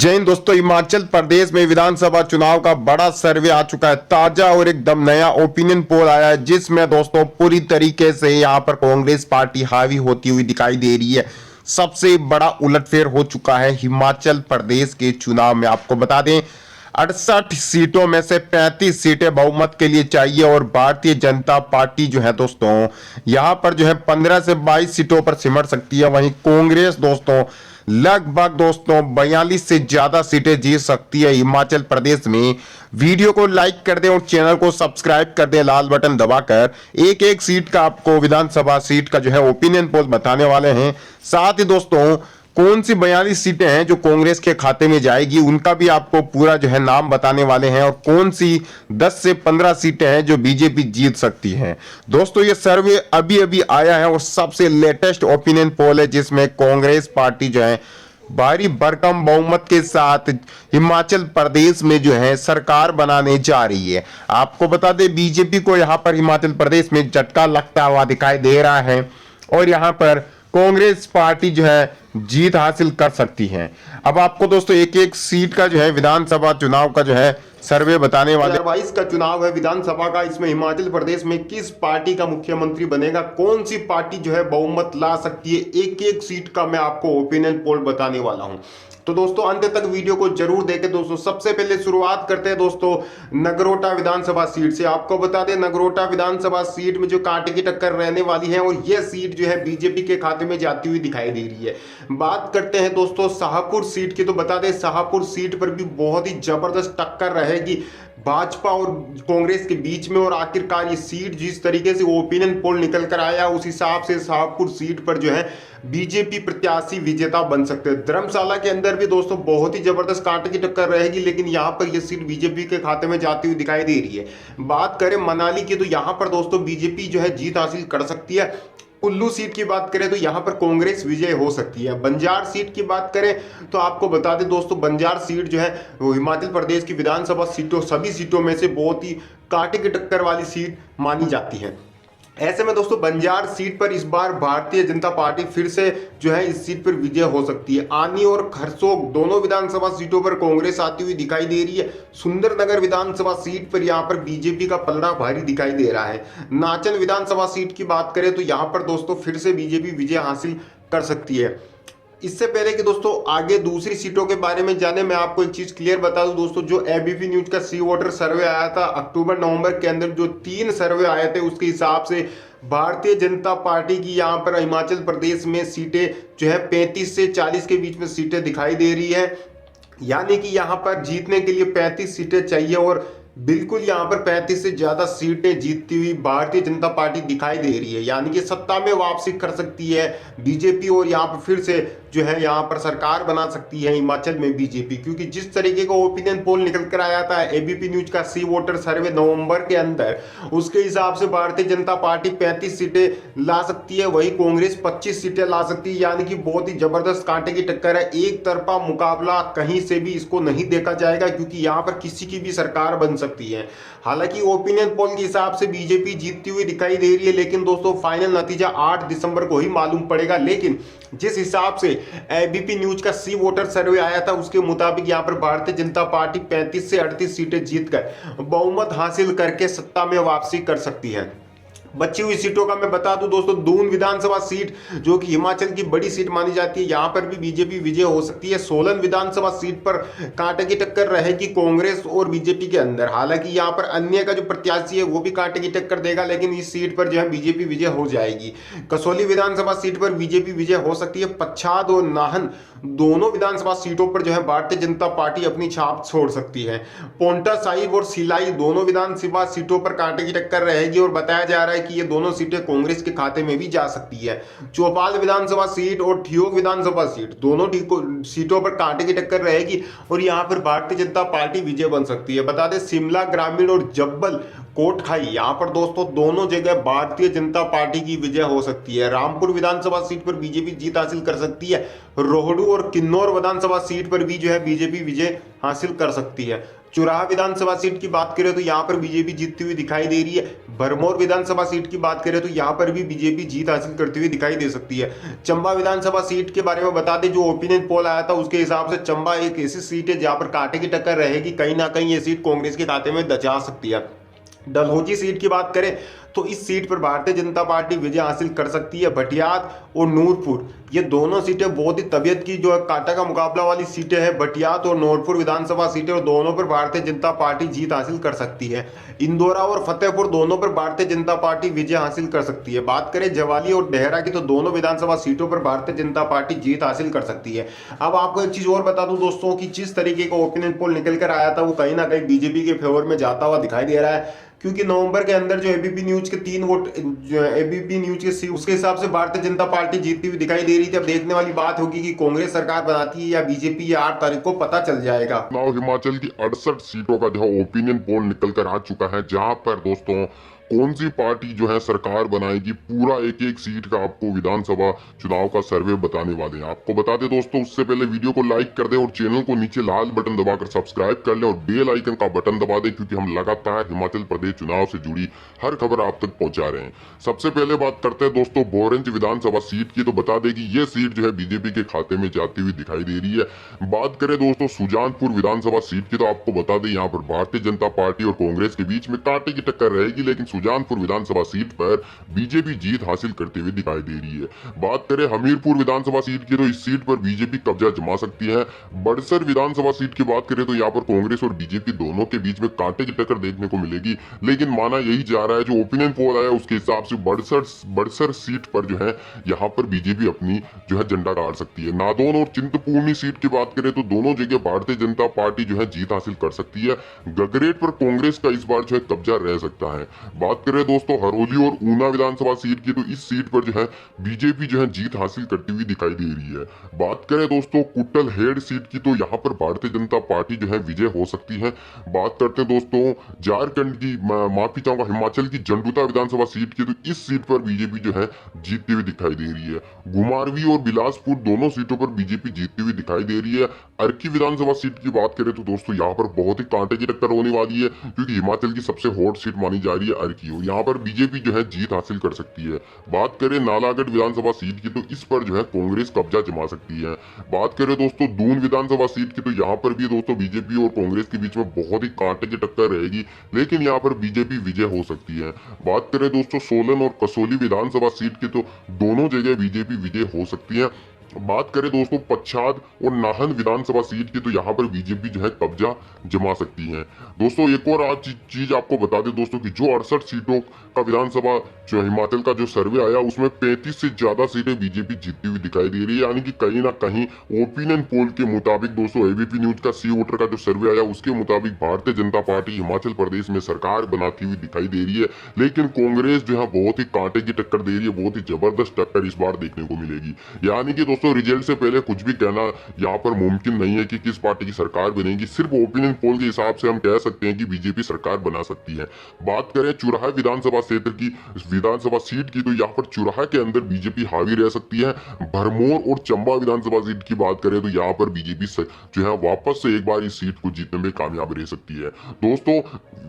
जय हिंद दोस्तों। हिमाचल प्रदेश में विधानसभा चुनाव का बड़ा सर्वे आ चुका है। ताजा और एकदम नया ओपिनियन पोल आया है जिसमें दोस्तों पूरी तरीके से यहां पर कांग्रेस पार्टी हावी होती हुई दिखाई दे रही है। सबसे बड़ा उलटफेर हो चुका है हिमाचल प्रदेश के चुनाव में। आपको बता दें 68 सीटों में से 35 सीटें बहुमत के लिए चाहिए और भारतीय जनता पार्टी जो है दोस्तों यहां पर जो है 15 से 22 सीटों पर सिमट सकती है। वहीं कांग्रेस दोस्तों लगभग दोस्तों 42 से ज्यादा सीटें जीत सकती है हिमाचल प्रदेश में। वीडियो को लाइक कर दें और चैनल को सब्सक्राइब कर दें लाल बटन दबाकर। एक एक सीट का आपको विधानसभा सीट का जो है ओपिनियन पोल बताने वाले हैं। साथ ही दोस्तों कौन सी 42 सीटें हैं जो कांग्रेस के खाते में जाएगी उनका भी आपको पूरा जो है नाम बताने वाले हैं और कौन सी 10 से 15 सीटें हैं जो बीजेपी जीत सकती है। दोस्तों ये सर्वे अभी अभी आया है और सबसे लेटेस्ट ओपिनियन पोल है जिसमें कांग्रेस पार्टी जो है भारी भरकम बहुमत के साथ हिमाचल प्रदेश में जो है सरकार बनाने जा रही है। आपको बता दें बीजेपी को यहां पर हिमाचल प्रदेश में झटका लगता हुआ दिखाई दे रहा है और यहां पर कांग्रेस पार्टी जो है जीत हासिल कर सकती है। अब आपको दोस्तों एक एक सीट का जो है विधानसभा चुनाव का जो है सर्वे बताने वाले। 2022 का चुनाव है विधानसभा का। इसमें हिमाचल प्रदेश में किस पार्टी का मुख्यमंत्री बनेगा, कौन सी पार्टी जो है बहुमत ला सकती है, एक एक सीट का मैं आपको ओपिनियन पोल बताने वाला हूं। तो दोस्तों अंत तक वीडियो को जरूर देखें। दोस्तों सबसे पहले शुरुआत करते हैं दोस्तों नगरोटा विधानसभा सीट से। आपको बता दें नगरोटा विधानसभा सीट में जो कांटे की टक्कर रहने वाली है और यह सीट जो है बीजेपी के खाते में जाती हुई दिखाई दे रही है। बात करते हैं दोस्तों शाहपुर सीट की। तो बता दें शाहपुर सीट पर भी बहुत ही जबरदस्त टक्कर रहेगी भाजपा और कांग्रेस के बीच में। और आखिरकार ये सीट जिस तरीके से ओपिनियन पोल निकल कर आया उस हिसाब से शाहपुर सीट पर जो है बीजेपी प्रत्याशी विजेता बन सकते हैं। धर्मशाला के अंदर भी दोस्तों बहुत ही जबरदस्त कांटे की टक्कर रहेगी लेकिन यहां पर यह सीट बीजेपी के खाते में जाती हुई दिखाई दे रही है। बात करें मनाली की तो यहां पर दोस्तों बीजेपी जो है जीत हासिल कर सकती है। कुल्लू सीट की बात करें तो यहां पर कांग्रेस विजय हो सकती है। बंजार सीट की बात करें तो आपको बता दें दोस्तों बंजार सीट जो है वो हिमाचल प्रदेश की विधानसभा सीटों सभी सीटों में से बहुत ही कांटे की टक्कर वाली सीट मानी जाती है। ऐसे में दोस्तों बंजार सीट पर इस बार भारतीय जनता पार्टी फिर से जो है इस सीट पर विजय हो सकती है। आनी और खरसोग दोनों विधानसभा सीटों पर कांग्रेस आती हुई दिखाई दे रही है। सुंदरनगर विधानसभा सीट पर यहां पर बीजेपी का पलड़ा भारी दिखाई दे रहा है। नाचन विधानसभा सीट की बात करें तो यहां पर दोस्तों फिर से बीजेपी विजय हासिल कर सकती है। इससे पहले कि दोस्तों आगे दूसरी सीटों के बारे में जाने मैं आपको एक चीज क्लियर बता दूं दोस्तों जो एबीपी न्यूज का सी वोटर सर्वे आया था अक्टूबर नवंबर के अंदर जो 3 सर्वे आए थे उसके हिसाब से भारतीय जनता पार्टी की यहां पर हिमाचल प्रदेश में सीटें जो है 35 से 40 के बीच में सीटें दिखाई दे रही है। यानी कि यहां पर जीतने के लिए 35 सीटें चाहिए और बिल्कुल यहां पर 35 से ज्यादा सीटें जीतती हुई भारतीय जनता पार्टी दिखाई दे रही है। यानी कि सत्ता में वापसी कर सकती है बीजेपी और यहां पर फिर से जो है यहां पर सरकार बना सकती है हिमाचल में बीजेपी। क्योंकि जिस तरीके का ओपिनियन पोल निकल कर आया था एबीपी न्यूज का सी वोटर सर्वे नवंबर के अंदर उसके हिसाब से भारतीय जनता पार्टी 35 सीटें ला सकती है वही कांग्रेस 25 सीटें ला सकती है। यानी कि बहुत ही जबरदस्त कांटे की टक्कर है। एक तरफा मुकाबला कहीं से भी इसको नहीं देखा जाएगा क्योंकि यहां पर किसी की भी सरकार बन सकती है। हालांकि ओपिनियन पोल के हिसाब से बीजेपी जीतती हुई दिखाई दे रही है लेकिन दोस्तों फाइनल नतीजा 8 दिसंबर को ही मालूम पड़ेगा। लेकिन जिस हिसाब से एबीपी न्यूज का सी वोटर सर्वे आया था उसके मुताबिक यहां पर भारतीय जनता पार्टी 35 से 38 सीटें जीतकर बहुमत हासिल करके सत्ता में वापसी कर सकती है। बची हुई सीटों का मैं बता दूं दोस्तों दून विधानसभा सीट जो कि हिमाचल की बड़ी सीट मानी जाती है यहां पर भी बीजेपी विजय हो सकती है। सोलन विधानसभा सीट पर कांटे की टक्कर रहेगी कांग्रेस और बीजेपी के अंदर। हालांकि यहां पर अन्य का जो प्रत्याशी है वो भी कांटे की टक्कर देगा लेकिन इस सीट पर जो है बीजेपी विजय हो जाएगी। कसौली विधानसभा सीट पर बीजेपी विजय हो सकती है। पच्छाद और नाहन दोनों विधानसभा सीटों पर जो है भारतीय जनता पार्टी अपनी छाप छोड़ सकती है। पोंटा साहिब और सिलाई दोनों विधानसभा सीटों पर कांटे की टक्कर रहेगी और बताया जा रहा है कि ये दोनों सीटें कांग्रेस के खाते में भी जा सकती है। चौपाल विधानसभा सीट और ठियोग विधानसभा सीट दोनों सीटों पर कांटे की टक्कर रहेगी और यहां पर भारतीय जनता पार्टी विजय बन सकती है। बता दें शिमला ग्रामीण और जब्बल कोटखाई यहां पर दोस्तों दोनों जगह भारतीय जनता पार्टी की विजय हो सकती है। रामपुर विधानसभा सीट पर बीजेपी जीत हासिल कर सकती है। रोहडू और किन्नौर विधानसभा सीट पर भी जो है बीजेपी विजय हासिल कर सकती है। चुराहा विधानसभा सीट की बात करें तो यहाँ पर बीजेपी जीतती हुई दिखाई दे रही है। भरमौर विधानसभा सीट की बात करें तो यहाँ पर भी बीजेपी जीत हासिल करती हुई दिखाई दे सकती है। चंबा विधानसभा सीट के बारे में बता दें, जो ओपिनियन पोल आया था उसके हिसाब से चंबा एक ऐसी सीट है जहां पर कांटे की टक्कर रहेगी, कहीं ना कहीं ये सीट कांग्रेस के खाते में जा सकती है। डलहौजी सीट की बात करें तो इस सीट पर भारतीय जनता पार्टी विजय हासिल कर सकती है। भटियात और नूरपुर, ये दोनों सीटें बहुत ही तबियत की जो है कांटा का मुकाबला वाली सीटें हैं। भटियात और नूरपुर विधानसभा सीटें, और दोनों पर भारतीय जनता पार्टी जीत हासिल कर सकती है। इंदौरा और फतेहपुर, दोनों पर भारतीय जनता पार्टी विजय हासिल कर सकती है। बात करें जवाली और डेहरा की तो दोनों विधानसभा सीटों पर भारतीय जनता पार्टी जीत हासिल कर सकती है। अब आपको एक चीज और बता दूं दोस्तों कि जिस तरीके का ओपिनियन पोल निकल कर आया था वो कहीं ना कहीं बीजेपी के फेवर में जाता हुआ दिखाई दे रहा है, क्योंकि नवंबर के अंदर जो एबीपी न्यूज के 3 वोट, जो एबीपी न्यूज के उसके हिसाब से भारतीय जनता पार्टी जीतती हुई दिखाई दे रही थी। अब देखने वाली बात होगी कि कांग्रेस सरकार बनाती है या बीजेपी, या 8 तारीख को पता चल जाएगा। हिमाचल की 68 सीटों का जो ओपिनियन पोल निकल कर आ चुका है, जहां पर दोस्तों कौन सी पार्टी जो है सरकार बनाएगी, पूरा एक एक सीट का आपको विधानसभा चुनाव का सर्वे बताने वाले हैं। आपको बता दें दोस्तों, उससे पहले वीडियो को लाइक कर दें और चैनल को नीचे लाल बटन दबाकर सब्सक्राइब कर लें और बेल आइकन का बटन दबा दें, क्योंकि हम लगातार हिमाचल प्रदेश चुनाव से जुड़ी हर खबर आप तक पहुंचा रहे हैं। सबसे पहले बात करते हैं दोस्तों बोरेंज विधानसभा सीट की, तो बता दें कि ये सीट जो है बीजेपी के खाते में जाती हुई दिखाई दे रही है। बात करें दोस्तों सुजानपुर विधानसभा सीट की, तो आपको बता दें यहाँ पर भारतीय जनता पार्टी और कांग्रेस के बीच में कांटे की टक्कर रहेगी, लेकिन सुजानपुर विधानसभा सीट पर बीजेपी जीत हासिल करते हुए दिखाई दे रही है। बात करें हमीरपुर विधानसभा सीट की, तो इस सीट पर बीजेपी कब्जा जमा सकती है। बड़सर विधानसभा सीट की बात करें तो यहाँ पर कांग्रेस और बीजेपी दोनों के बीच में कांटे की टक्कर देखने को मिलेगी, लेकिन माना यही जा रहा है, जो ओपिनियन पोल आया उसके हिसाब से बड़सर सीट पर जो है यहाँ पर बीजेपी अपनी जो है झंडा गाड़ सकती है। नादौन और चिंतपूर्णी सीट की बात करें तो दोनों जगह भारतीय जनता पार्टी जो है जीत हासिल कर सकती है। गगरेट पर कांग्रेस का इस बार जो है कब्जा रह सकता है। बात करें दोस्तों हरोली और ऊना विधानसभा सीट की, तो इस सीट पर जो है बीजेपी जो है जीत हासिल करती हुई दिखाई दे रही है। बात करें दोस्तों कुट्टल हेड सीट की, तो यहाँ पर भारतीय जनता पार्टी जो है विजय हो सकती है। बात करते हैं दोस्तों झारखंड की, माफी चाहूंगा, हिमाचल की झंडुता विधानसभा सीट की, तो इस सीट पर बीजेपी जो है जीतती हुई दिखाई दे रही है। घुमारवी और बिलासपुर दोनों सीटों पर बीजेपी जीतती हुई दिखाई दे रही है। अर्की विधानसभा सीट की बात करें तो दोस्तों यहाँ पर बहुत ही कांटे की टक्कर होने वाली है, क्योंकि हिमाचल की सबसे हॉट सीट मानी जा रही है अर्की, और यहाँ पर बीजेपी जो है जीत हासिल कर सकती है। बात करें नालागढ़ विधानसभा सीट की, तो इस पर जो है कांग्रेस कब्जा जमा सकती है। बात करें दोस्तों दून विधानसभा सीट की, तो यहाँ पर भी दोस्तों बीजेपी और कांग्रेस के बीच में बहुत ही कांटे की टक्कर रहेगी, लेकिन यहाँ पर बीजेपी विजय हो सकती है। बात करें दोस्तों सोलन और कसौली विधानसभा सीट की, तो दोनों जगह बीजेपी विजय हो सकती है। बात करें दोस्तों पच्छाद और नाहन विधानसभा सीट की, तो यहाँ पर बीजेपी जो है कब्जा जमा सकती है। दोस्तों एक और आज चीज आपको बता दें दोस्तों कि जो 68 सीटों का विधानसभा जो हिमाचल का जो सर्वे आया उसमें 35 से ज्यादा सीटें बीजेपी जीतती हुई दिखाई दे रही है, यानी कि कहीं ना कहीं ओपिनियन पोल के मुताबिक दोस्तों एबीपी न्यूज का सी वोटर का जो सर्वे आया उसके मुताबिक भारतीय जनता पार्टी हिमाचल प्रदेश में सरकार बनाती हुई दिखाई दे रही है, लेकिन कांग्रेस जो है बहुत ही कांटे की टक्कर दे रही है, बहुत ही जबरदस्त टक्कर इस बार देखने को मिलेगी। यानी कि दोस्तों रिजल्ट से पहले कुछ भी कहना यहाँ पर मुमकिन नहीं है कि किस पार्टी की सरकार बनेगी। सिर्फ ओपिनियन पोल के हिसाब से हम कह सकते हैं कि बीजेपी सरकार बना सकती है। बात करें चुराहा विधानसभा क्षेत्र की, विधानसभा सीट की, तो यहाँ पर चुराहा के अंदर बीजेपी हावी रह सकती है। भरमौर और चंबा विधानसभा सीट की बात करें तो यहाँ पर बीजेपी जो है वापस से एक बार इस सीट को जीतने में कामयाब रह सकती है। दोस्तों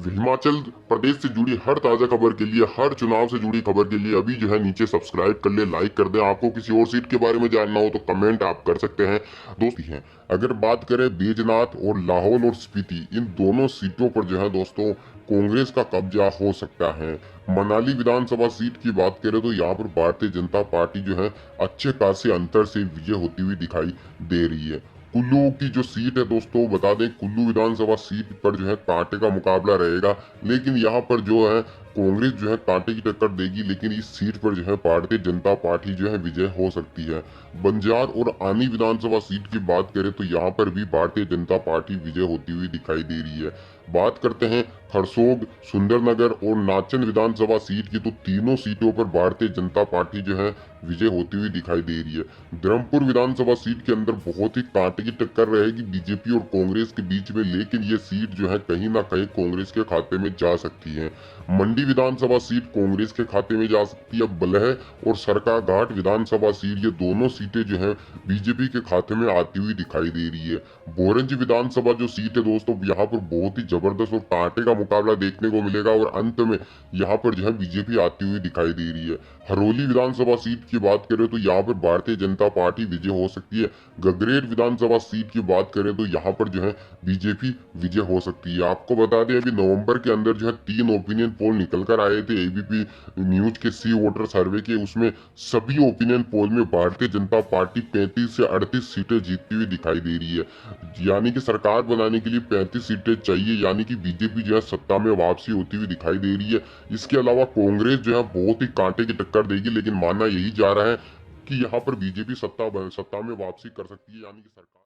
हिमाचल प्रदेश से जुड़ी हर ताजा खबर के लिए, हर चुनाव से जुड़ी खबर के लिए अभी जो है नीचे सब्सक्राइब कर ले, लाइक कर दे। आपको किसी और सीट के बारे में जानना हो तो कमेंट आप कर सकते हैं दोस्तों हैं। अगर बात करें बैजनाथ और लाहौल और स्पीति, इन दोनों सीटों पर जो है दोस्तों कांग्रेस का कब्जा हो सकता है। मनाली विधानसभा सीट की बात करें तो यहाँ पर भारतीय जनता पार्टी जो है अच्छे खासे अंतर से विजय होती हुई दिखाई दे रही है। कुल्लू की जो सीट है दोस्तों बता दें, कुल्लू विधानसभा सीट पर जो है कांटे का मुकाबला रहेगा, लेकिन यहाँ पर जो है कांग्रेस जो है कांटे की टक्कर देगी, लेकिन इस सीट पर जो है भारतीय जनता पार्टी जो है विजय हो सकती है। बंजार और आनी विधानसभा सीट की बात करें तो यहाँ पर भी भारतीय जनता पार्टी विजय होती हुई दिखाई दे रही है। बात करते हैं खरसोग, सुंदरनगर और नाचन विधानसभा सीट की, तो तीनों सीटों पर भारतीय जनता पार्टी जो है विजय होती हुई दिखाई दे रही है। धर्मपुर विधानसभा सीट के अंदर बहुत ही कांटे की टक्कर रहेगी बीजेपी और कांग्रेस के बीच में, लेकिन ये सीट जो है कहीं ना कहीं कांग्रेस के खाते में जा सकती है। मंडी हरोली विधानसभा सीट कांग्रेस के खाते में जा सकती है। बलह और सरकाघाट विधानसभा सीट, ये दोनों सीटें जो है बीजेपी के खाते में आती हुई दिखाई दे रही है। बोरंज विधानसभा जो सीट है दोस्तों, यहाँ पर बहुत ही जबरदस्त और कांटे का मुकाबला देखने को मिलेगा और अंत में यहाँ पर जो है बीजेपी आती हुई दिखाई दे रही है। हरोली विधानसभा सीट की बात करें तो यहाँ पर भारतीय जनता पार्टी विजय हो सकती है। गगरेट विधानसभा सीट की बात करें तो यहाँ पर जो है बीजेपी विजय हो सकती है। आपको बता दें, अभी नवंबर के अंदर जो है 3 ओपिनियन पोल निकल कर आए थे एबीपी न्यूज के सी वोटर सर्वे के। उसमें सभी ओपिनियन पोल में भारतीय जनता पार्टी 35 से 38 सीटें जीतती हुई दिखाई दे रही है। यानी कि सरकार बनाने के लिए 35 सीटें चाहिए, यानी कि बीजेपी जो है सत्ता में वापसी होती हुई दिखाई दे रही है। इसके अलावा कांग्रेस जो है बहुत ही कांटे की टक्कर देगी, लेकिन मानना यही जा रहा है कि यहाँ पर बीजेपी सत्ता में वापसी कर सकती है, यानी कि सरकार